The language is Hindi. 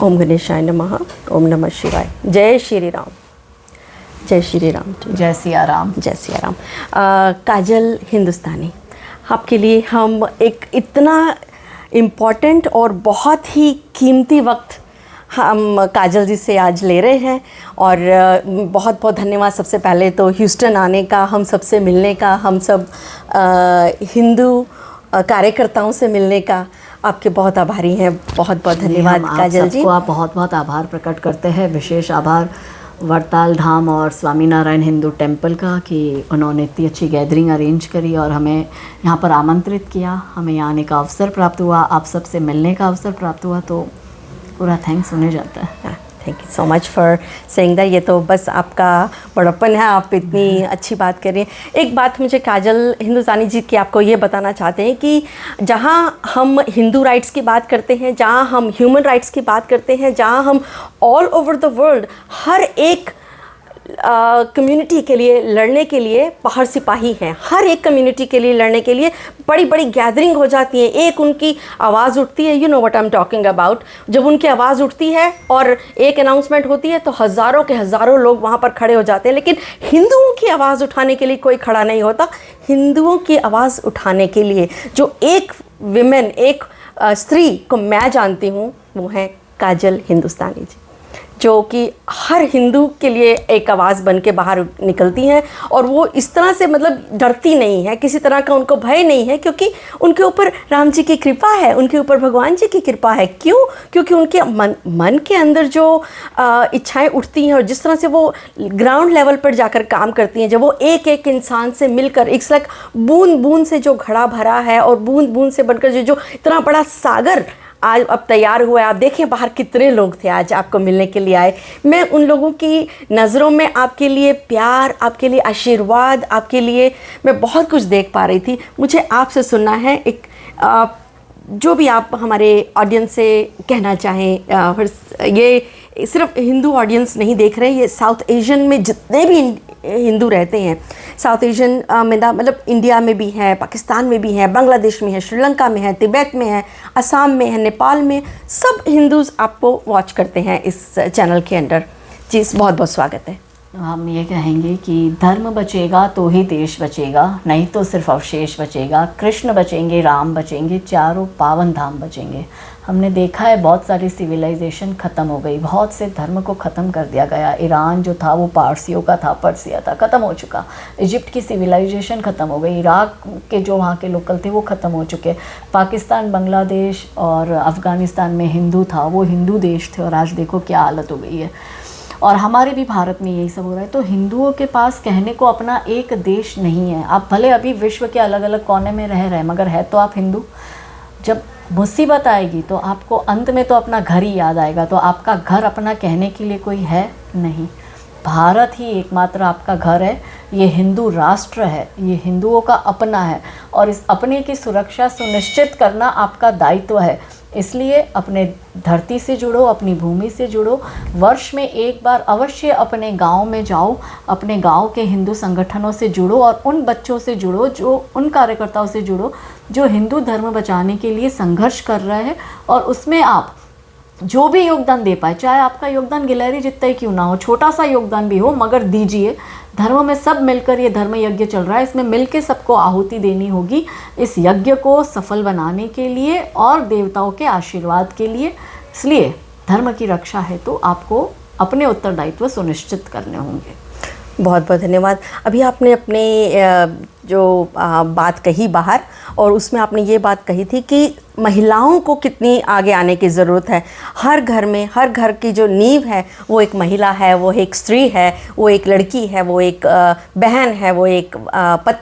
ओम गणेशाय नमः। ओम नमः शिवाय। जय श्री राम। जय श्री राम। जय सिया राम। जय सिया राम। काजल हिंदुस्तानी, आपके लिए हम एक इतना इम्पॉर्टेंट और बहुत ही कीमती वक्त हम काजल जी से आज ले रहे हैं। और बहुत बहुत धन्यवाद सबसे पहले तो ह्यूस्टन आने का, हम सबसे मिलने का, हम सब हिंदू कार्यकर्ताओं से मिलने का। आपके बहुत आभारी हैं। बहुत बहुत धन्यवाद काजल जी। आप बहुत बहुत आभार प्रकट करते हैं। विशेष आभार वरताल धाम और स्वामीनारायण हिंदू टेम्पल का कि उन्होंने इतनी अच्छी गैदरिंग अरेंज करी और हमें यहाँ पर आमंत्रित किया, हमें यहाँ आने का अवसर प्राप्त हुआ, आप सबसे मिलने का अवसर प्राप्त हुआ, तो पूरा थैंक्स होने जाता है। Thank you so much for saying that. ये तो बस आपका बड़प्पन है, आप इतनी अच्छी बात कर रही हैं। एक बात मुझे काजल हिंदुस्तानी जी की आपको ये बताना चाहते हैं कि जहाँ हम हिंदू राइट्स की बात करते हैं, जहाँ हम ह्यूमन राइट्स की बात करते हैं, जहाँ हम ऑल ओवर द वर्ल्ड हर एक कम्युनिटी के लिए लड़ने के लिए बाहर सिपाही हैं। हर एक कम्युनिटी के लिए लड़ने के लिए बड़ी बड़ी गैदरिंग हो जाती है। एक उनकी आवाज़ उठती है, you know what I am talking about. जब उनकी आवाज़ उठती है और एक अनाउंसमेंट होती है तो हज़ारों के हज़ारों लोग वहाँ पर खड़े हो जाते हैं। लेकिन हिंदुओं की आवाज़ उठाने के लिए कोई खड़ा नहीं होता। हिंदुओं की आवाज़ उठाने के लिए जो एक विमेन, एक स्त्री को मैं जानती हूँ, वो है काजल हिंदुस्तानी जी, जो कि हर हिंदू के लिए एक आवाज़ बन के बाहर निकलती हैं। और वो इस तरह से मतलब डरती नहीं है, किसी तरह का उनको भय नहीं है, क्योंकि उनके ऊपर राम जी की कृपा है, उनके ऊपर भगवान जी की कृपा है। क्यों? क्योंकि उनके मन के अंदर जो इच्छाएं उठती हैं और जिस तरह से वो ग्राउंड लेवल पर जाकर काम करती हैं, जब वो एक एक इंसान से मिलकर, इट्स लाइक बूंद बूंद से जो घड़ा भरा है और बूंद बूंद से बनकर जो इतना बड़ा सागर आज अब तैयार हुआ है। आप देखें बाहर कितने लोग थे आज आपको मिलने के लिए आए। मैं उन लोगों की नज़रों में आपके लिए प्यार, आपके लिए आशीर्वाद, आपके लिए मैं बहुत कुछ देख पा रही थी। मुझे आपसे सुनना है एक जो भी आप हमारे ऑडियंस से कहना चाहें। ये सिर्फ हिंदू ऑडियंस नहीं देख रहे, ये साउथ एशियन में जितने भी हिंदू रहते हैं, साउथ एशियन में मतलब इंडिया में भी है, पाकिस्तान में भी है, बांग्लादेश में है, श्रीलंका में है, तिब्बत में है, असम में है, नेपाल में, सब हिंदूज़ आपको वॉच करते हैं इस चैनल के अंडर। जी बहुत बहुत स्वागत है। हम ये कहेंगे कि धर्म बचेगा तो ही देश बचेगा, नहीं तो सिर्फ अवशेष बचेगा। कृष्ण बचेंगे, राम बचेंगे, चारों पावन धाम बचेंगे। हमने देखा है बहुत सारी सिविलाइजेशन ख़त्म हो गई, बहुत से धर्म को ख़त्म कर दिया गया। ईरान जो था वो पारसियों का था, पर्सिया था, ख़त्म हो चुका। इजिप्ट की सिविलाइजेशन ख़त्म हो गई। इराक के जो वहाँ के लोकल थे वो ख़त्म हो चुके। पाकिस्तान, बांग्लादेश और अफ़गानिस्तान में हिंदू था, वो हिंदू देश थे, और आज देखो क्या हालत हो गई है। और हमारे भी भारत में यही सब हो रहा है। तो हिंदुओं के पास कहने को अपना एक देश नहीं है। आप भले अभी विश्व के अलग अलग कोने में रह रहे हैं, मगर है तो आप हिंदू। जब मुसीबत आएगी तो आपको अंत में तो अपना घर ही याद आएगा। तो आपका घर अपना कहने के लिए कोई है नहीं। भारत ही एकमात्र आपका घर है। ये हिंदू राष्ट्र है, ये हिंदुओं का अपना है, और इस अपने की सुरक्षा सुनिश्चित करना आपका दायित्व है। इसलिए अपने धरती से जुड़ो, अपनी भूमि से जुड़ो। वर्ष में एक बार अवश्य अपने गांव में जाओ, अपने गांव के हिंदू संगठनों से जुड़ो और उन बच्चों से जुड़ो, जो उन कार्यकर्ताओं से जुड़ो जो हिंदू धर्म बचाने के लिए संघर्ष कर रहे हैं। और उसमें आप जो भी योगदान दे पाए, चाहे आपका योगदान गिलहरी जितना ही क्यों ना हो, छोटा सा योगदान भी हो, मगर दीजिए। धर्म में सब मिलकर ये धर्म यज्ञ चल रहा है, इसमें मिलके सबको आहुति देनी होगी इस यज्ञ को सफल बनाने के लिए और देवताओं के आशीर्वाद के लिए। इसलिए धर्म की रक्षा है तो आपको अपने उत्तरदायित्व सुनिश्चित करने होंगे। बहुत बहुत धन्यवाद। अभी आपने अपने जो बात कही बाहर, और उसमें आपने ये बात कही थी कि महिलाओं को कितनी आगे आने की ज़रूरत है। हर घर में, हर घर की जो नींव है वो एक महिला है, वो एक स्त्री है, वो एक लड़की है, वो एक बहन है, वो एक पत्नी